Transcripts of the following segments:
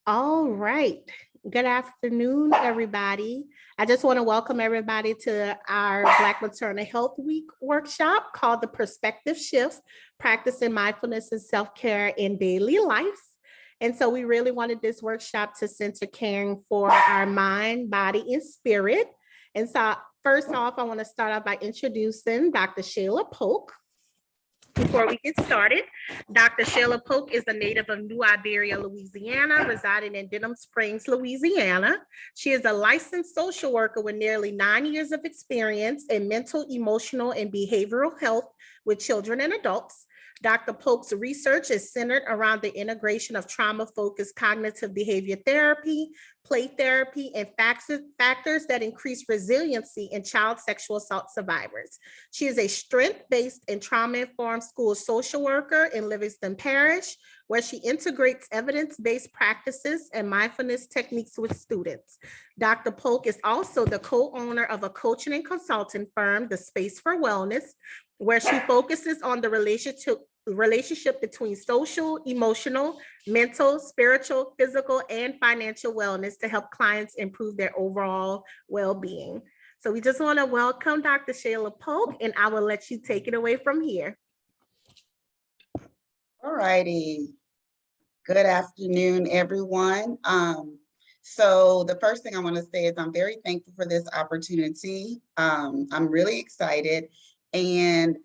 All right. Good afternoon, everybody. I just want to welcome everybody to our Black Maternal Health Week workshop called The Perspective Shift, Practicing Mindfulness and Self-Care in Daily Life. And so we really wanted this workshop to center caring for our mind, body, and spirit. And so first off, I want to start off by introducing Dr. Shayla Polk. Before we get started, Dr. Shayla Polk is a native of New Iberia, Louisiana, residing in Denham Springs, Louisiana. She is a licensed social worker with nearly 9 years of experience in mental, emotional, and behavioral health with children and adults. Dr. Polk's research is centered around the integration of trauma-focused cognitive behavior therapy, play therapy, and factors that increase resiliency in child sexual assault survivors. She is a strength-based and trauma-informed school social worker in Livingston Parish, where she integrates evidence-based practices and mindfulness techniques with students. Dr. Polk is also the co-owner of a coaching and consulting firm, The Space for Wellness, where she focuses on the relationship between social, emotional, mental, spiritual, physical, and financial wellness to help clients improve their overall well-being. So we just want to welcome Dr. Shayla Polk, and I will let you take it away from here. All righty. Good afternoon, everyone. So the first thing I want to say is I'm very thankful for this opportunity. I'm really excited, and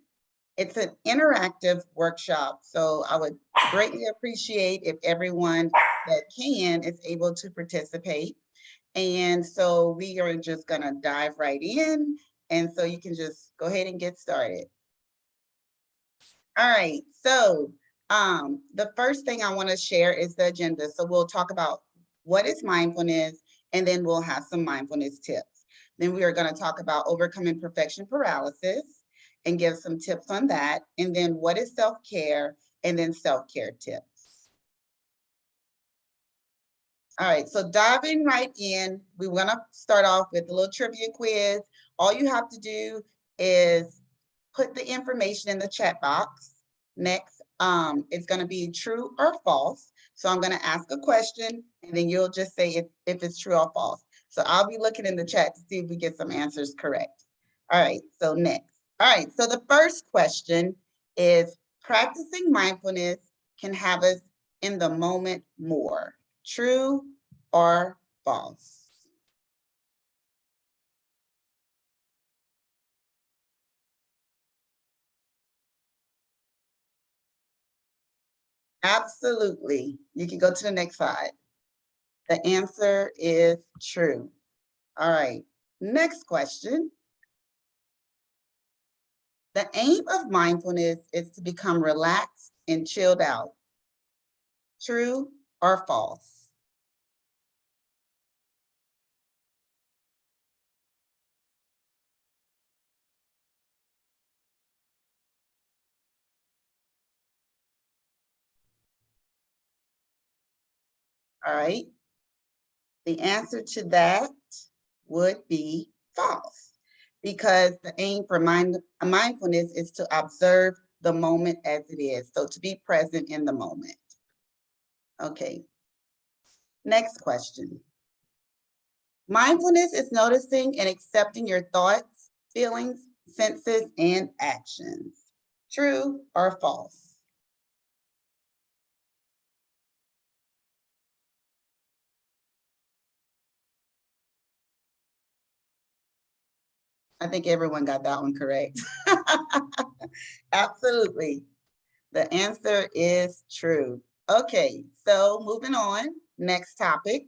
it's an interactive workshop. So I would greatly appreciate if everyone that can is able to participate. And so we are just going to dive right in. And so you can just go ahead and get started. All right. So the first thing I want to share is the agenda. So we'll talk about what is mindfulness, and then we'll have some mindfulness tips. Then we are going to talk about overcoming perfection paralysis and give some tips on that. And then what is self-care, and then self-care tips. All right, so diving right in, we're going to start off with a little trivia quiz. All you have to do is put the information in the chat box. Next, it's going to be true or false. So I'm going to ask a question, and then you'll just say if it's true or false. So I'll be looking in the chat to see if we get some answers correct. All right, so next. All right, so the first question is, practicing mindfulness can have us in the moment more. True or false? Absolutely. You can go to the next slide. The answer is true. All right, next question. The aim of mindfulness is to become relaxed and chilled out. True or false? All right, the answer to that would be false, because the aim for mindfulness is to observe the moment as it is, so to be present in the moment. Okay, next question. Mindfulness is noticing and accepting your thoughts, feelings, senses, and actions. True or false? I think everyone got that one correct. Absolutely. The answer is true. Okay, so moving on, next topic.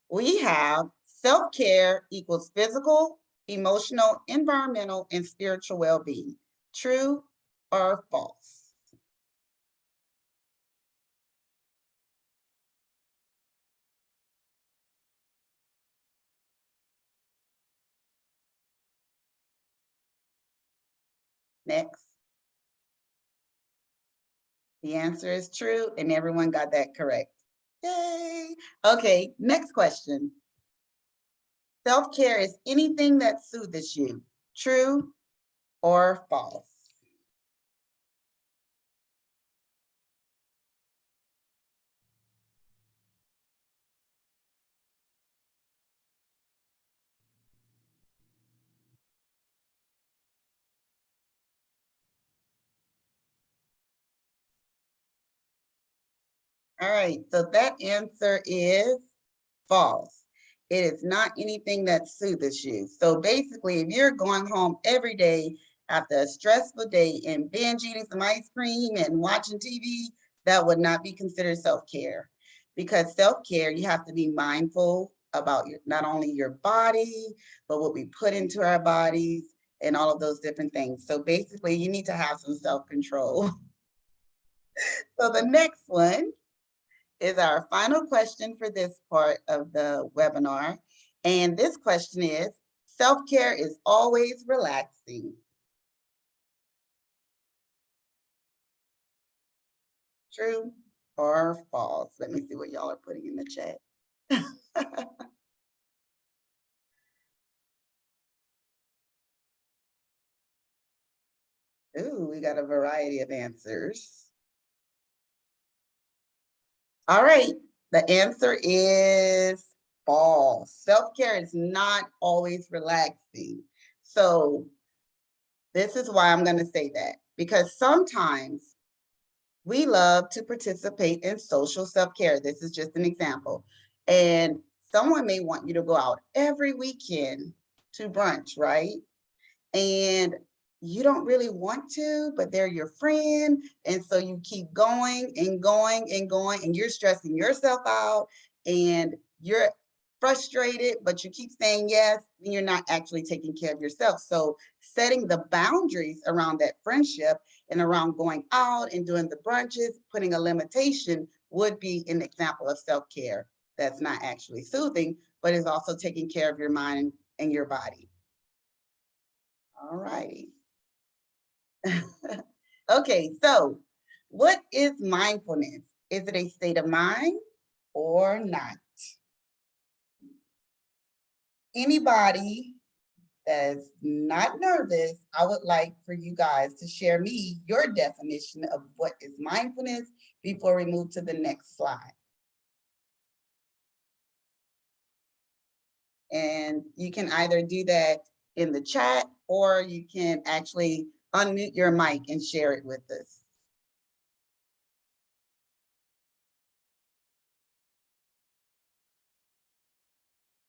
We have self-care equals physical, emotional, environmental, and spiritual well-being. True or false? Next. The answer is true, and everyone got that correct. Yay! Okay, next question. Self-care is anything that soothes you. True or false? All right, so that answer is false. It is not anything that soothes you. So basically, if you're going home every day after a stressful day and binge eating some ice cream and watching TV, that would not be considered self-care. Because self-care, you have to be mindful about not only your body, but what we put into our bodies and all of those different things. So basically, you need to have some self-control. So the next one is our final question for this part of the webinar. And this question is, self-care is always relaxing. True or false? Let me see what y'all are putting in the chat. Ooh, we got a variety of answers. All right, the answer is false. Self-care is not always relaxing. So this is why I'm going to say that, because sometimes we love to participate in social self-care. This is just an example. And someone may want you to go out every weekend to brunch, right? And you don't really want to, but they're your friend. And so you keep going and going and going, and you're stressing yourself out and you're frustrated, but you keep saying yes, and you're not actually taking care of yourself. So setting the boundaries around that friendship and around going out and doing the brunches, putting a limitation would be an example of self-care that's not actually soothing, but is also taking care of your mind and your body. All righty. Okay, so what is mindfulness? Is it a state of mind or not? Anybody that's not nervous, I would like for you guys to share me your definition of what is mindfulness before we move to the next slide. And you can either do that in the chat or you can actually unmute your mic and share it with us.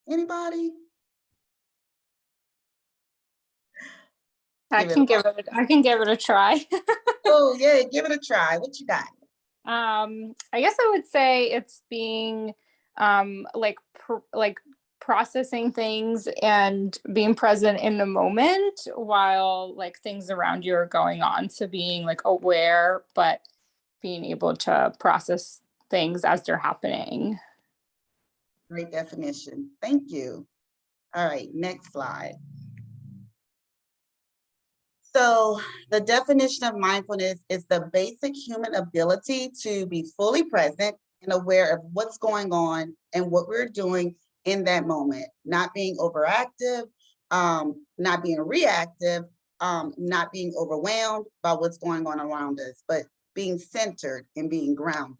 Anybody? I can give it a try. Oh yeah, give it a try. What you got? I guess I would say it's being like processing things and being present in the moment while like things around you are going on. So being like aware, but being able to process things as they're happening. Great definition. Thank you. All right, next slide. So the definition of mindfulness is the basic human ability to be fully present and aware of what's going on and what we're doing in that moment, not being overactive, not being reactive, not being overwhelmed by what's going on around us, but being centered and being grounded.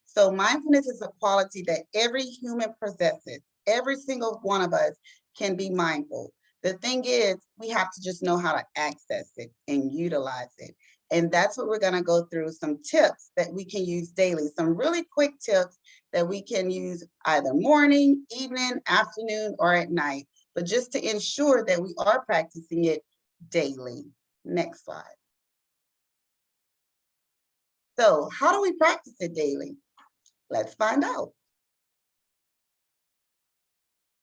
So mindfulness is a quality that every human possesses. Every single one of us can be mindful. The thing is, we have to just know how to access it and utilize it. And that's what we're going to go through, some tips that we can use daily, some really quick tips that we can use either morning, evening, afternoon, or at night, but just to ensure that we are practicing it daily. Next slide. So how do we practice it daily? Let's find out.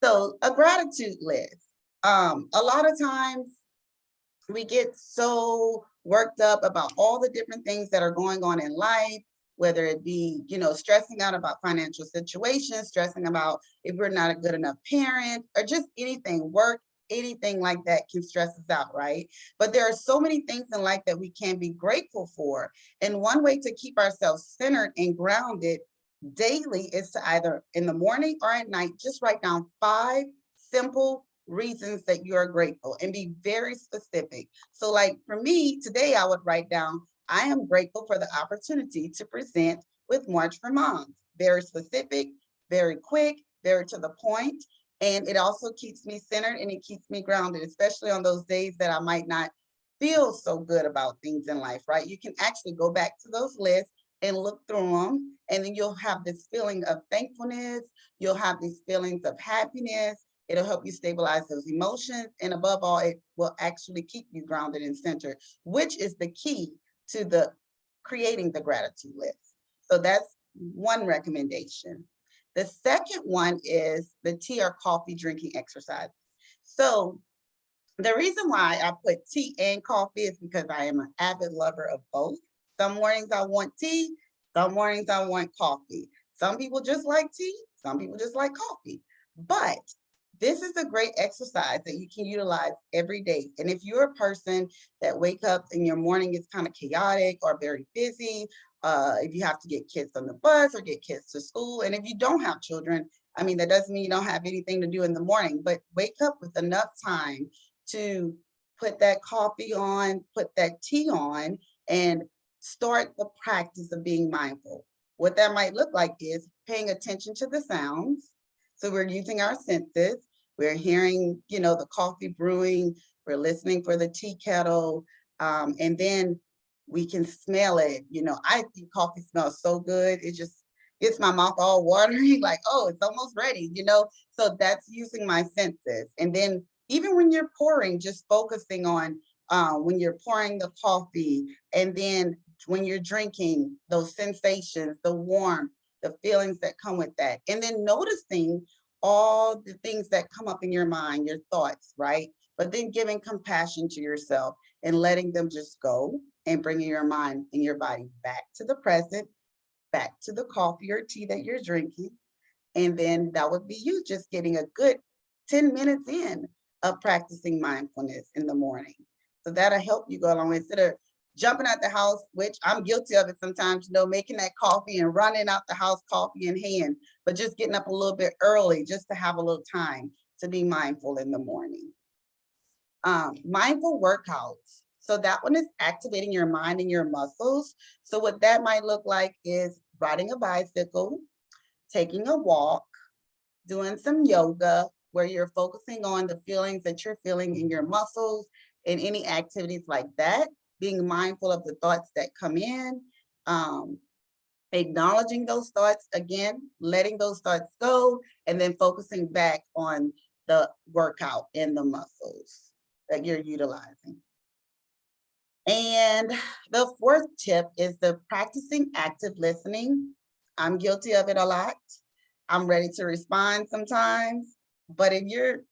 So a gratitude list. A lot of times we get so worked up about all the different things that are going on in life, whether it be, stressing out about financial situations, stressing about if we're not a good enough parent, or just anything, work, anything like that can stress us out, right? But there are so many things in life that we can be grateful for. And one way to keep ourselves centered and grounded daily is to either in the morning or at night, just write down 5 simple reasons that you are grateful and be very specific. So like for me today, I would write down, I am grateful for the opportunity to present with March for Moms. Very specific, very quick, very to the point. And it also keeps me centered and it keeps me grounded, especially on those days that I might not feel so good about things in life, right? You can actually go back to those lists and look through them. And then you'll have this feeling of thankfulness. You'll have these feelings of happiness. It'll help you stabilize those emotions. And above all, it will actually keep you grounded and centered, which is the key to the creating the gratitude list. So that's one recommendation. The second one is the tea or coffee drinking exercise. So the reason why I put tea and coffee is because I am an avid lover of both. Some mornings I want tea, some mornings I want coffee. Some people just like tea, some people just like coffee. But this is a great exercise that you can utilize every day. And if you're a person that wake up and your morning is kind of chaotic or very busy, if you have to get kids on the bus or get kids to school, and if you don't have children, I mean, that doesn't mean you don't have anything to do in the morning, but wake up with enough time to put that coffee on, put that tea on, and start the practice of being mindful. What that might look like is paying attention to the sounds. So we're using our senses. We're hearing, the coffee brewing. We're listening for the tea kettle. And then we can smell it. I think coffee smells so good. It just gets my mouth all watery, like, oh, it's almost ready, So that's using my senses. And then even when you're pouring, just focusing on when you're pouring the coffee, and then when you're drinking, those sensations, the warmth, the feelings that come with that. And then noticing all the things that come up in your mind, your thoughts, right? But then giving compassion to yourself and letting them just go and bringing your mind and your body back to the present, back to the coffee or tea that you're drinking. And then that would be you just getting a good 10 minutes in of practicing mindfulness in the morning. So that'll help you go along instead of jumping out the house, which I'm guilty of it sometimes, making that coffee and running out the house, coffee in hand, but just getting up a little bit early just to have a little time to be mindful in the morning. Mindful workouts. So that one is activating your mind and your muscles. So what that might look like is riding a bicycle, taking a walk, doing some yoga, where you're focusing on the feelings that you're feeling in your muscles and any activities like that, being mindful of the thoughts that come in, acknowledging those thoughts, again, letting those thoughts go, and then focusing back on the workout and the muscles that you're utilizing. And the fourth tip is the practicing active listening. I'm guilty of it a lot. I'm ready to respond sometimes, but if you're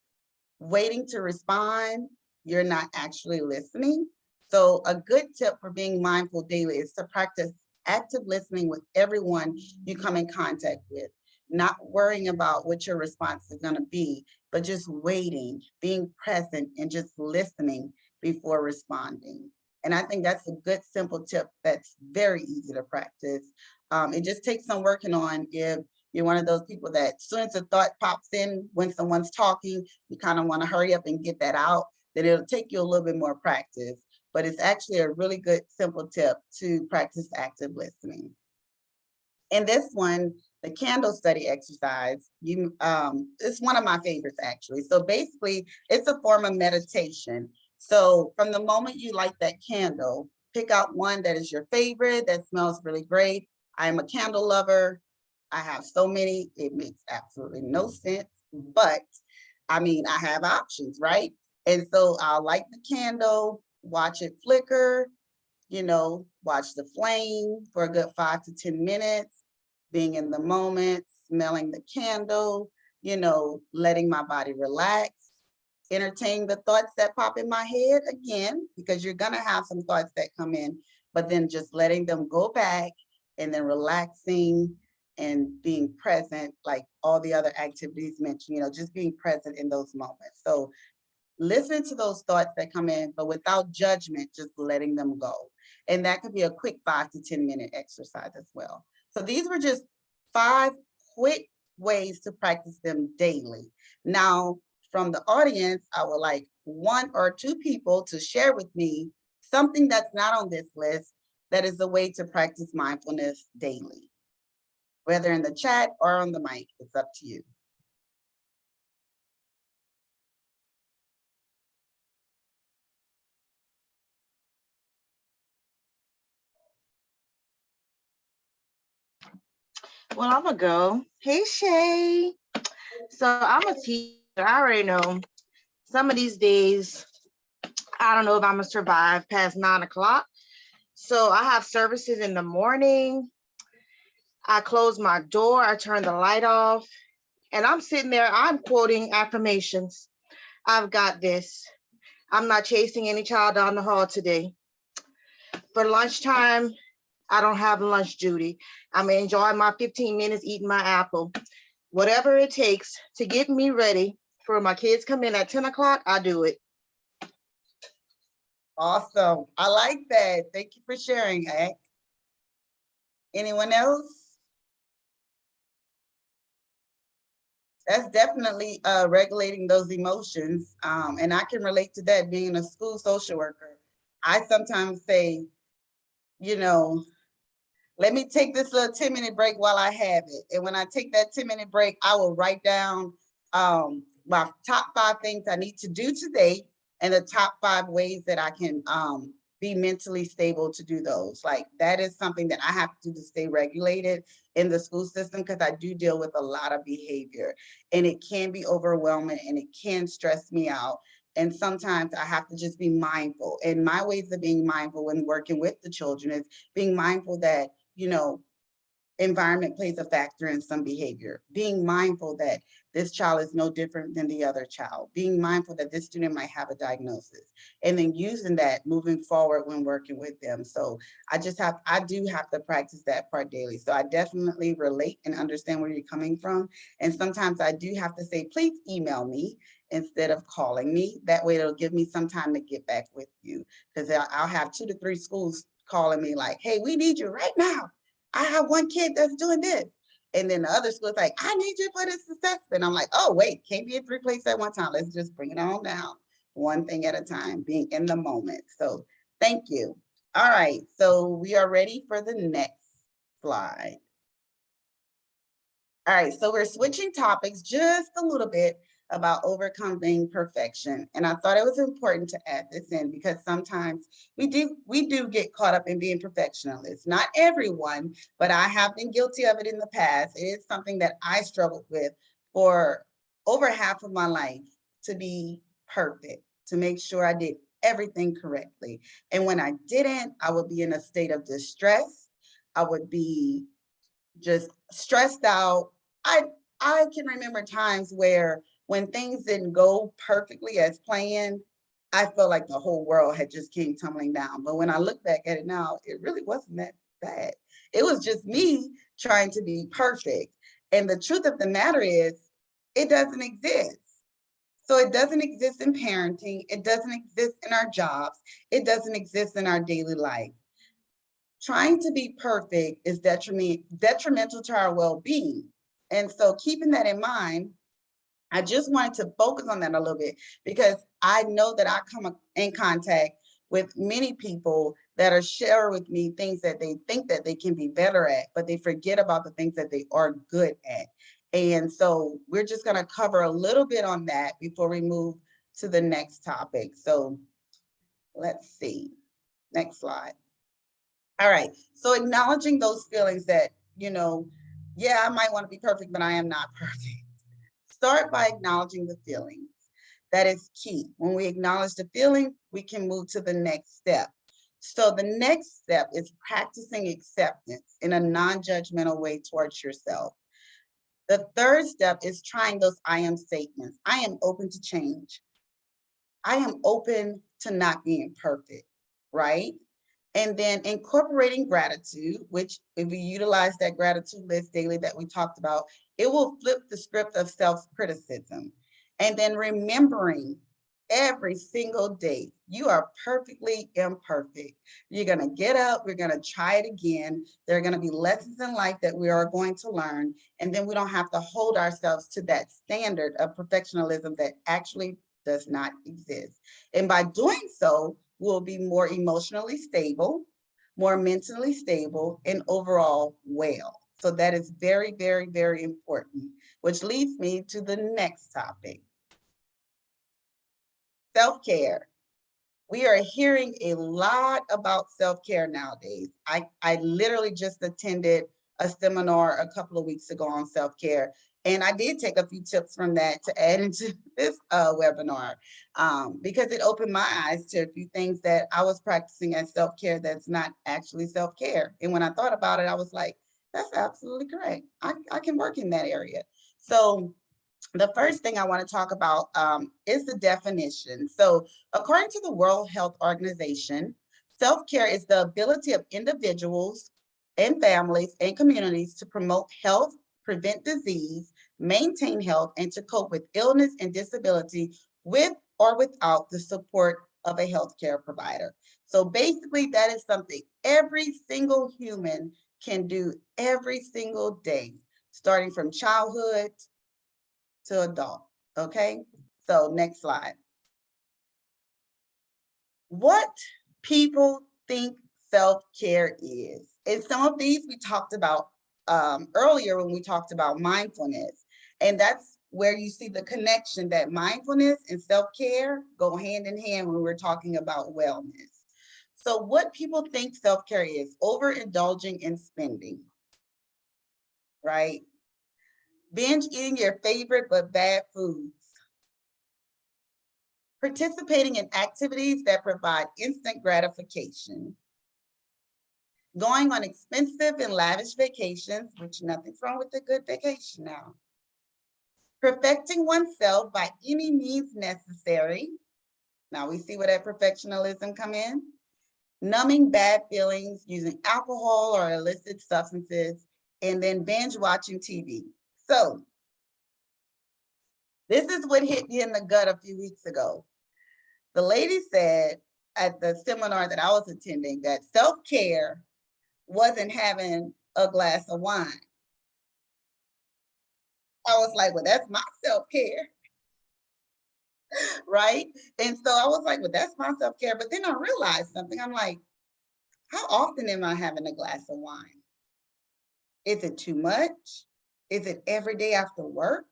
waiting to respond, you're not actually listening. So a good tip for being mindful daily is to practice active listening with everyone you come in contact with, not worrying about what your response is going to be, but just waiting, being present, and just listening before responding. And I think that's a good, simple tip that's very easy to practice. It just takes some working on. If you're one of those people that as soon as a thought pops in when someone's talking, you kind of want to hurry up and get that out, then it'll take you a little bit more practice. But it's actually a really good, simple tip to practice active listening. And this one, the candle study exercise, it's one of my favorites actually. So basically, it's a form of meditation. So from the moment you light that candle, pick out one that is your favorite, that smells really great. I am a candle lover. I have so many, it makes absolutely no sense, but I mean, I have options, right? And so I'll light the candle, watch it flicker, watch the flame for a good 5 to 10 minutes, being in the moment, smelling the candle, letting my body relax, entertain the thoughts that pop in my head again, because you're gonna have some thoughts that come in, but then just letting them go back and then relaxing and being present, like all the other activities mentioned, just being present in those moments. So listen to those thoughts that come in, but without judgment, just letting them go. And that could be a quick 5 to 10 minute exercise as well. So these were just 5 quick ways to practice them daily. Now, from the audience, I would like 1 or 2 people to share with me something that's not on this list that is a way to practice mindfulness daily. Whether in the chat or on the mic, it's up to you. Well, I'm gonna go. Hey, Shay. So I'm a teacher. I already know some of these days, I don't know if I'm gonna survive past 9 o'clock. So I have services in the morning. I close my door, I turn the light off, and I'm sitting there, I'm quoting affirmations. I've got this. I'm not chasing any child down the hall today. For lunchtime, I don't have lunch duty. I'm enjoying my 15 minutes eating my apple. Whatever it takes to get me ready for my kids come in at 10 o'clock, I do it. Awesome. I like that. Thank you for sharing, Ak. Anyone else? That's definitely regulating those emotions. And I can relate to that being a school social worker. I sometimes say, you know, let me take this little 10-minute break while I have it. And when I take that 10-minute break, I will write down my top 5 things I need to do today and the top 5 ways that I can be mentally stable to do those. Like that is something that I have to do to stay regulated in the school system because I do deal with a lot of behavior and it can be overwhelming and it can stress me out. And sometimes I have to just be mindful. And my ways of being mindful when working with the children is being mindful that, you know, environment plays a factor in some behavior, being mindful that this child is no different than the other child, being mindful that this student might have a diagnosis, and then using that moving forward when working with them. So I do have to practice that part daily. So I definitely relate and understand where you're coming from. And sometimes I do have to say, please email me instead of calling me. That way it'll give me some time to get back with you. Because I'll have 2 to 3 schools calling me like, hey, we need you right now. I have one kid that's doing this. And then the other school's like, I need you for this assessment. I'm like, oh, wait, can't be in 3 places at one time. Let's just bring it on down, one thing at a time, being in the moment. So thank you. All right, so we are ready for the next slide. All right, so we're switching topics just a little bit about overcoming perfection. And I thought it was important to add this in because sometimes we do get caught up in being perfectionists. Not everyone, but I have been guilty of it in the past. It is something that I struggled with for over half of my life, to be perfect, to make sure I did everything correctly. And when I didn't, I would be in a state of distress. I would be just stressed out. I can remember times where when things didn't go perfectly as planned, I felt like the whole world had just came tumbling down. But when I look back at it now, it really wasn't that bad. It was just me trying to be perfect. And the truth of the matter is, it doesn't exist. So it doesn't exist in parenting. It doesn't exist in our jobs. It doesn't exist in our daily life. Trying to be perfect is detrimental to our well-being. And so keeping that in mind, I just wanted to focus on that a little bit because I know that I come in contact with many people that are share with me things that they think that they can be better at, but they forget about the things that they are good at. And so we're just going to cover a little bit on that before we move to the next topic. So let's see. Next slide. All right, so acknowledging those feelings that, yeah, I might want to be perfect, but I am not perfect. Start by acknowledging the feelings. That is key. When we acknowledge the feeling, we can move to the next step. So the next step is practicing acceptance in a non-judgmental way towards yourself. The third step is trying those I am statements. I am open to change. I am open to not being perfect, right? And then incorporating gratitude, which if we utilize that gratitude list daily that we talked about, it will flip the script of self-criticism. And then remembering every single day, you are perfectly imperfect. You're going to get up, we're going to try it again. There are going to be lessons in life that we are going to learn. And then we don't have to hold ourselves to that standard of perfectionism that actually does not exist. And by doing so, we'll be more emotionally stable, more mentally stable, and overall well. So that is very, very, very important, which leads me to the next topic. Self-care. We are hearing a lot about self-care nowadays. I literally just attended a seminar a couple of weeks ago on self-care. And I did take a few tips from that to add into this webinar because it opened my eyes to a few things that I was practicing as self-care that's not actually self-care. And when I thought about it, I was like, that's absolutely correct. I can work in that area. So the first thing I want to talk about is the definition. So according to the World Health Organization, self-care is the ability of individuals and families and communities to promote health, prevent disease, maintain health, and to cope with illness and disability with or without the support of a healthcare provider. So basically, that is something every single human can do every single day, starting from childhood to adult, okay? So next slide. What people think self-care is. And some of these we talked about earlier when we talked about mindfulness. And that's where you see the connection that mindfulness and self-care go hand in hand when we're talking about wellness. So what people think self-care is: overindulging in spending, right? Binge eating your favorite but bad foods. Participating in activities that provide instant gratification. Going on expensive and lavish vacations, which nothing's wrong with a good vacation now. Perfecting oneself by any means necessary. Now we see where that perfectionism come in. Numbing bad feelings using alcohol or illicit substances, and then binge watching TV. So this is what hit me in the gut a few weeks ago. The lady said at the seminar that I was attending that self-care wasn't having a glass of wine. I was like, well, that's my self-care, right? And so I was like, well, that's my self-care. But then I realized something. I'm like, how often am I having a glass of wine? Is it too much? Is it every day after work?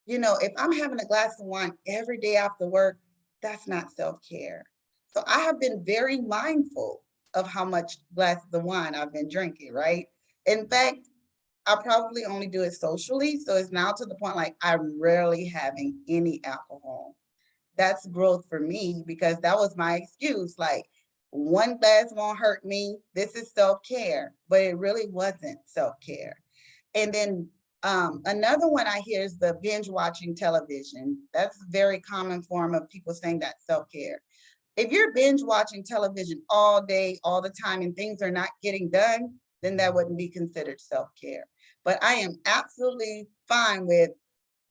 You know, if I'm having a glass of wine every day after work, that's not self-care. So I have been very mindful of how much glasses of wine I've been drinking, right? In fact, I probably only do it socially. So it's now to the point like I'm rarely having any alcohol. That's growth for me because that was my excuse. Like, one glass won't hurt me. This is self-care, but it really wasn't self-care. And then another one I hear is the binge watching television. That's a very common form of people saying that self-care. If you're binge watching television all day, all the time, and things are not getting done, then that wouldn't be considered self-care. But I am absolutely fine with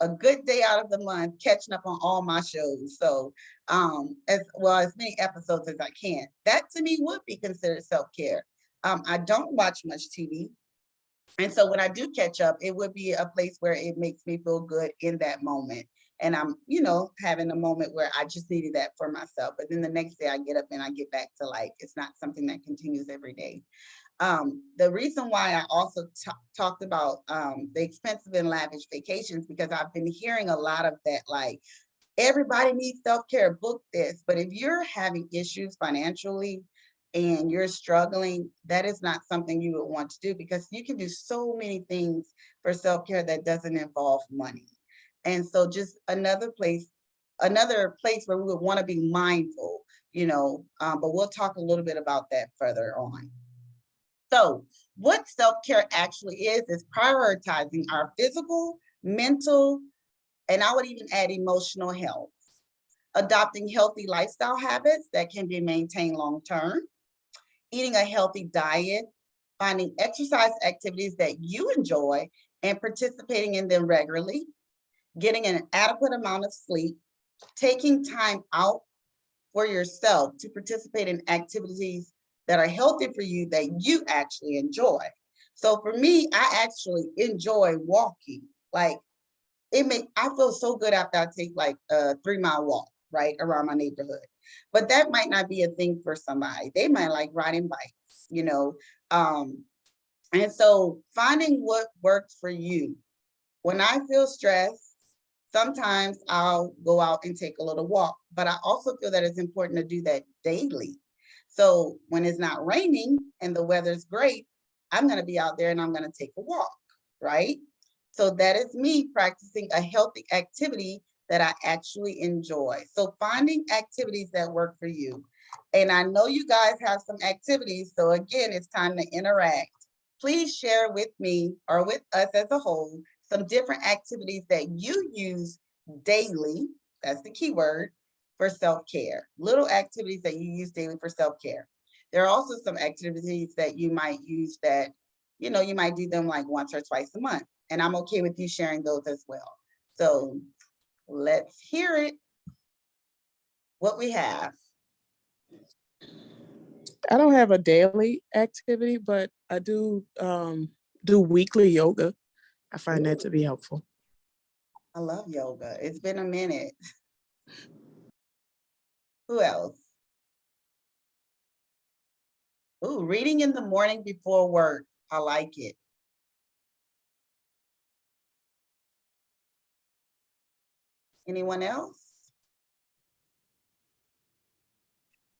a good day out of the month catching up on all my shows. So as well as many episodes as I can. That to me would be considered self-care. I don't watch much TV. And so when I do catch up, it would be a place where it makes me feel good in that moment. And I'm, you know, having a moment where I just needed that for myself. But then the next day I get up and I get back to like, it's not something that continues every day. The reason why I also talked about the expensive and lavish vacations, because I've been hearing a lot of that, like, everybody needs self-care, book this. But if you're having issues financially and you're struggling, that is not something you would want to do because you can do so many things for self-care that doesn't involve money. And so just another place where we would want to be mindful, you know, but we'll talk a little bit about that further on. So what self-care actually is prioritizing our physical, mental, and I would even add emotional health, adopting healthy lifestyle habits that can be maintained long-term, eating a healthy diet, finding exercise activities that you enjoy and participating in them regularly, getting an adequate amount of sleep, taking time out for yourself to participate in activities that are healthy for you that you actually enjoy. So for me, I actually enjoy walking. Like I feel so good after I take like a 3-mile walk, right, around my neighborhood. But that might not be a thing for somebody. They might like riding bikes, you know. And so finding what works for you. When I feel stressed, sometimes I'll go out and take a little walk, but I also feel that it's important to do that daily. So when it's not raining and the weather's great, I'm going to be out there and I'm going to take a walk, right? So that is me practicing a healthy activity that I actually enjoy. So finding activities that work for you. And I know you guys have some activities. So again, it's time to interact. Please share with me or with us as a whole some different activities that you use daily. That's the key word for self-care. Little activities that you use daily for self-care. There are also some activities that you might use that, you know, you might do them like once or twice a month. And I'm okay with you sharing those as well. So let's hear it. What we have. I don't have a daily activity, but I do do weekly yoga. I find that to be helpful. I love yoga. It's been a minute. Who else? Ooh, reading in the morning before work. I like it. Anyone else?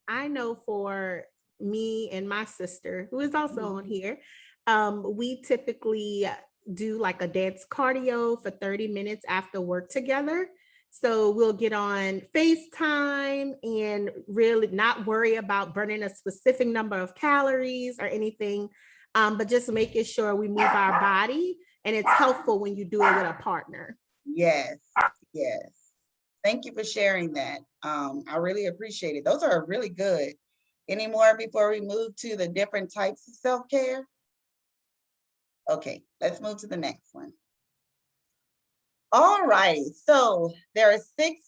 I know for me and my sister, who is also on here, we typically do like a dance cardio for 30 minutes after work together. So we'll get on FaceTime and really not worry about burning a specific number of calories or anything, but just making sure we move our body. And it's helpful when you do it with a partner. Yes, yes. Thank you for sharing that. I really appreciate it. Those are really good. Any more before we move to the different types of self-care? Okay, let's move to the next one. All right, so there are 6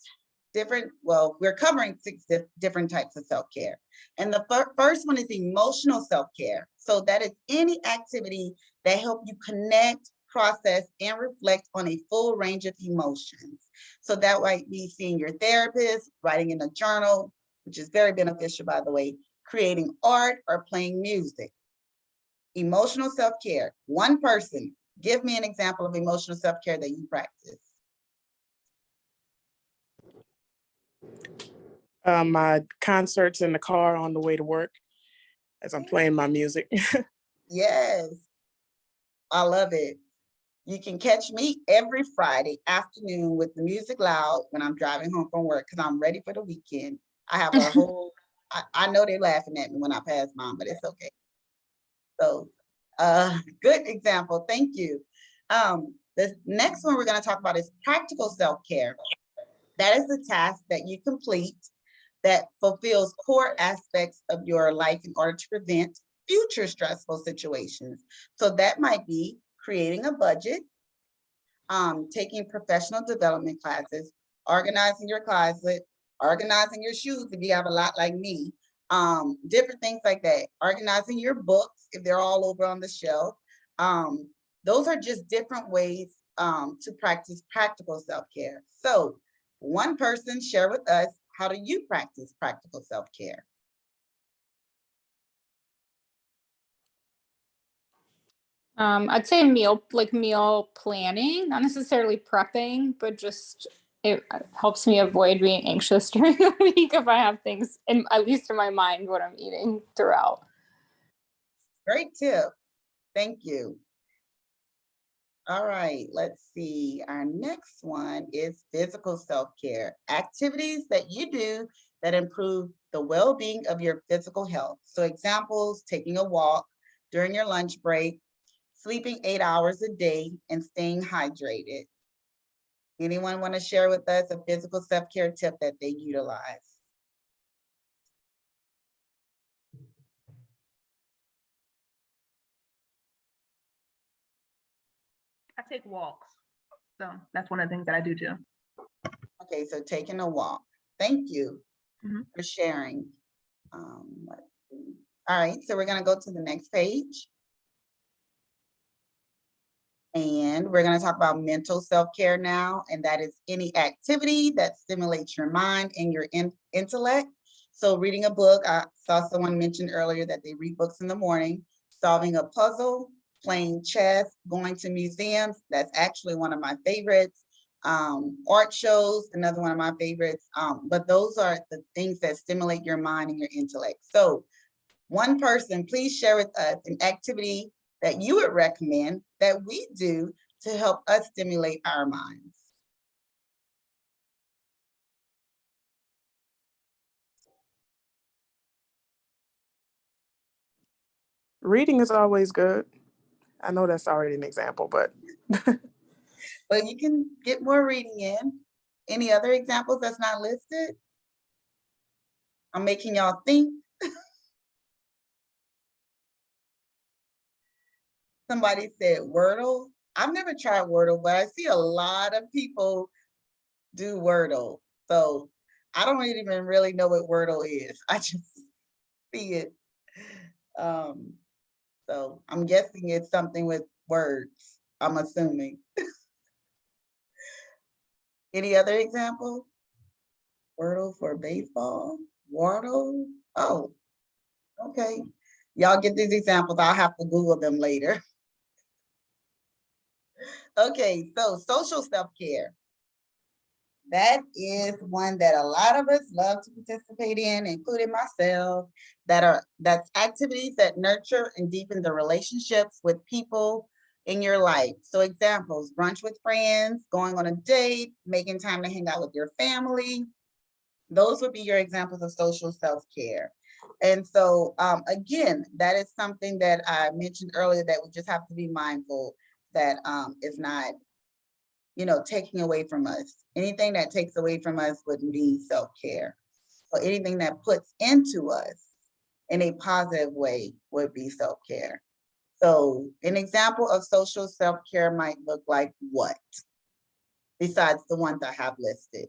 different, well, we're covering 6 different types of self-care. And the first one is emotional self-care. So that is any activity that help you connect, process, and reflect on a full range of emotions. So that might be seeing your therapist, writing in a journal, which is very beneficial, by the way, creating art or playing music. Emotional self-care, one person, give me an example of emotional self-care that you practice. My concerts in the car on the way to work as I'm playing my music. Yes, I love it. You can catch me every Friday afternoon with the music loud when I'm driving home from work because I'm ready for the weekend. I have a whole, I know they're laughing at me when I pass mom, but it's okay. So good example, thank you. The next one we're gonna talk about is practical self-care. That is a task that you complete that fulfills core aspects of your life in order to prevent future stressful situations. So that might be creating a budget, taking professional development classes, organizing your closet, organizing your shoes if you have a lot like me, different things like that, organizing your books if they're all over on the shelf. Those are just different ways to practice practical self-care. So one person share with us, how do you practice practical self-care? I'd say meal planning, not necessarily prepping, but just it helps me avoid being anxious during the week if I have things at least in my mind what I'm eating throughout. Great tip. Thank you. All right, let's see. Our next one is physical self-care. Activities that you do that improve the well-being of your physical health. So examples, taking a walk during your lunch break, sleeping 8 hours a day, and staying hydrated. Anyone want to share with us a physical self-care tip that they utilize? I take walks. So that's one of the things that I do too. Okay, so taking a walk. Thank you Mhm. for sharing. Let's see. All right, so we're gonna go to the next page. And we're gonna talk about mental self-care now, and that is any activity that stimulates your mind and your intellect. So reading a book, I saw someone mention earlier that they read books in the morning, solving a puzzle, playing chess, going to museums. That's actually one of my favorites. Art shows, another one of my favorites. But those are the things that stimulate your mind and your intellect. So one person, please share with us an activity that you would recommend that we do to help us stimulate our minds? Reading is always good. I know that's already an example, but But you can get more reading in. Any other examples that's not listed? I'm making y'all think. Somebody said Wordle. I've never tried Wordle, but I see a lot of people do Wordle. So I don't even really know what Wordle is. I just see it. So I'm guessing it's something with words, I'm assuming. Any other example? Wordle for baseball? Wordle? Oh, okay. Y'all get these examples. I'll have to Google them later. Okay, so social self-care. That is one that a lot of us love to participate in, including myself, that's activities that nurture and deepen the relationships with people in your life. So examples, brunch with friends, going on a date, making time to hang out with your family. Those would be your examples of social self-care. And so again, that is something that I mentioned earlier that we just have to be mindful that is not, taking away from us. Anything that takes away from us would need self-care. So anything that puts into us in a positive way would be self-care. So an example of social self-care might look like what? Besides the ones I have listed.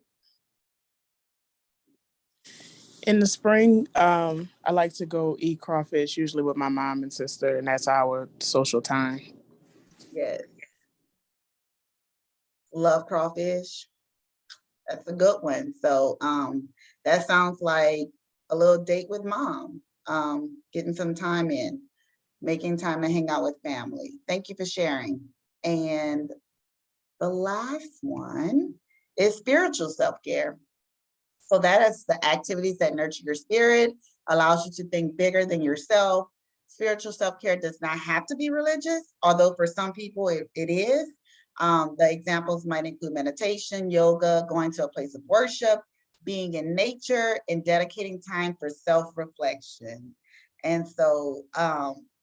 in the spring, I like to go eat crawfish, usually with my mom and sister, and that's our social time. Yes. Love crawfish. That's a good one. So that sounds like a little date with mom, getting some time in, making time to hang out with family. Thank you for sharing. And the last one is spiritual self-care. So that is the activities that nurture your spirit, allows you to think bigger than yourself. Spiritual self-care does not have to be religious, although for some people it is. The examples might include meditation, yoga, going to a place of worship, being in nature, and dedicating time for self-reflection. And so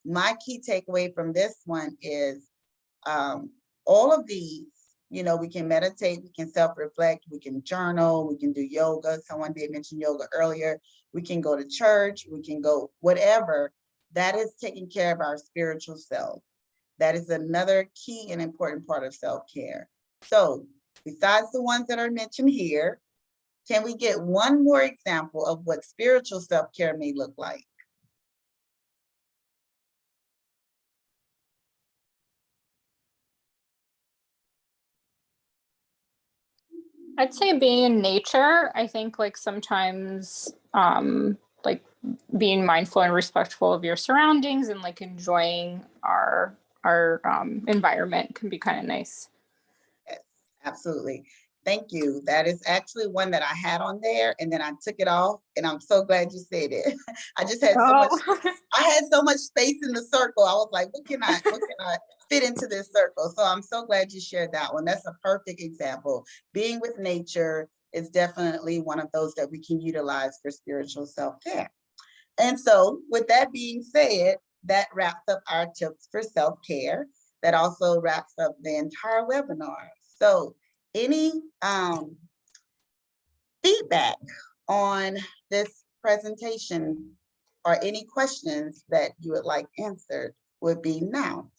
my key takeaway from this one is all of these, we can meditate, we can self-reflect, we can journal, we can do yoga. Someone did mention yoga earlier. We can go to church, we can go whatever. That is taking care of our spiritual self. That is another key and important part of self-care. So besides the ones that are mentioned here, can we get one more example of what spiritual self-care may look like? I'd say being in nature. I think like sometimes like being mindful and respectful of your surroundings and like enjoying our environment can be kind of nice. Yes, absolutely. Thank you. That is actually one that I had on there and then I took it off and I'm so glad you said it. I just had so much space in the circle. I was like, what can I fit into this circle? So I'm so glad you shared that one. That's a perfect example. Being with nature is definitely one of those that we can utilize for spiritual self-care. And so with that being said, that wraps up our tips for self-care. That also wraps up the entire webinar. So any feedback on this presentation or any questions that you would like answered would be now.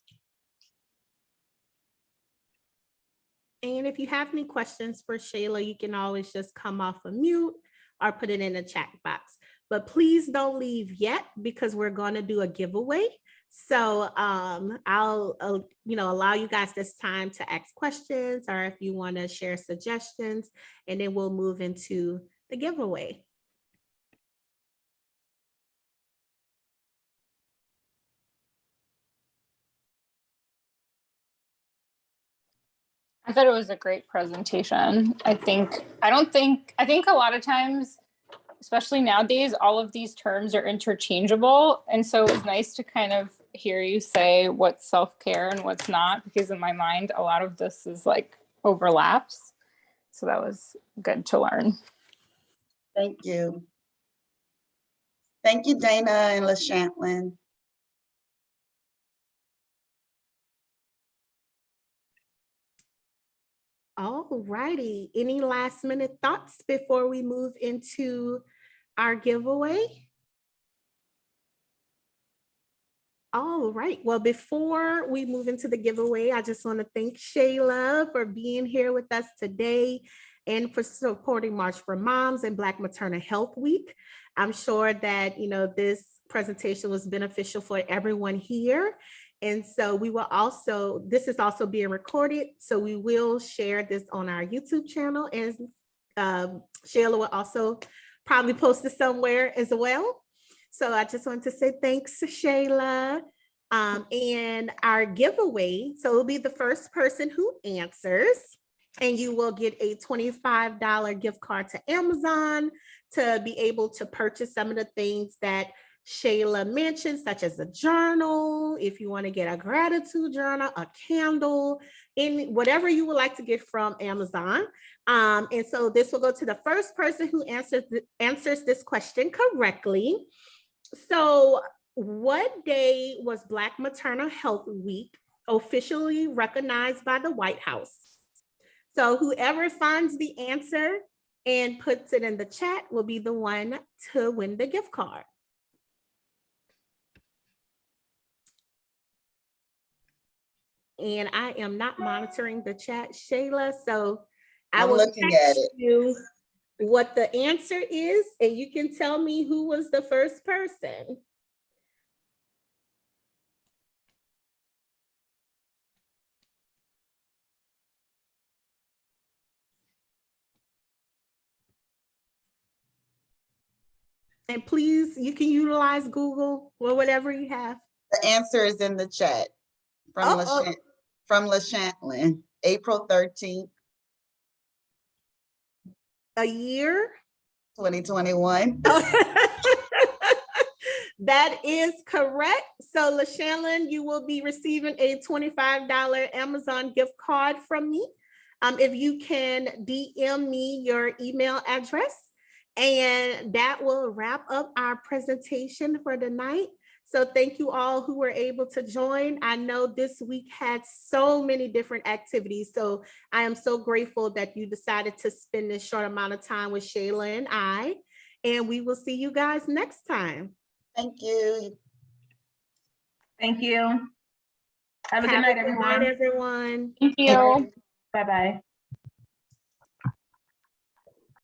And if you have any questions for Shayla, you can always just come off of mute or put it in the chat box. But please don't leave yet because we're going to do a giveaway. So I'll allow you guys this time to ask questions or if you want to share suggestions, and then we'll move into the giveaway. I thought it was a great presentation. I think a lot of times, especially nowadays, all of these terms are interchangeable. And so it's nice to kind of hear you say what's self-care and what's not, because in my mind, a lot of this is like overlaps. So that was good to learn. Thank you. Thank you, Dana and LaShantlin. All righty. Any last minute thoughts before we move into our giveaway? All right. Well, before we move into the giveaway, I just want to thank Shayla for being here with us today and for supporting March for Moms and Black Maternal Health Week. I'm sure that, this presentation was beneficial for everyone here. And so this is also being recorded. So we will share this on our YouTube channel, and Shayla will also probably post it somewhere as well. So I just want to say thanks to Shayla. And our giveaway, so it'll be the first person who answers, and you will get a $25 gift card to Amazon to be able to purchase some of the things that Shayla mentioned, such as a journal, if you want to get a gratitude journal, a candle, whatever you would like to get from Amazon. And so this will go to the first person who answers this question correctly. So what day was Black Maternal Health Week officially recognized by the White House? So whoever finds the answer and puts it in the chat will be the one to win the gift card. And I am not monitoring the chat, Shayla, so I I'm will looking text at it. you what the answer is, and you can tell me who was the first person. And please, you can utilize Google or whatever you have. The answer is in the chat from LaShantlin, April 13th, A year? 2021. That is correct. So LaShantlin, you will be receiving a $25 Amazon gift card from me. If you can DM me your email address, and that will wrap up our presentation for the night. So thank you all who were able to join. I know this week had so many different activities. So I am so grateful that you decided to spend this short amount of time with Shayla and I, and we will see you guys next time. Thank you. Thank you. Have a good night, everyone. Everyone. Thank you. Bye-bye.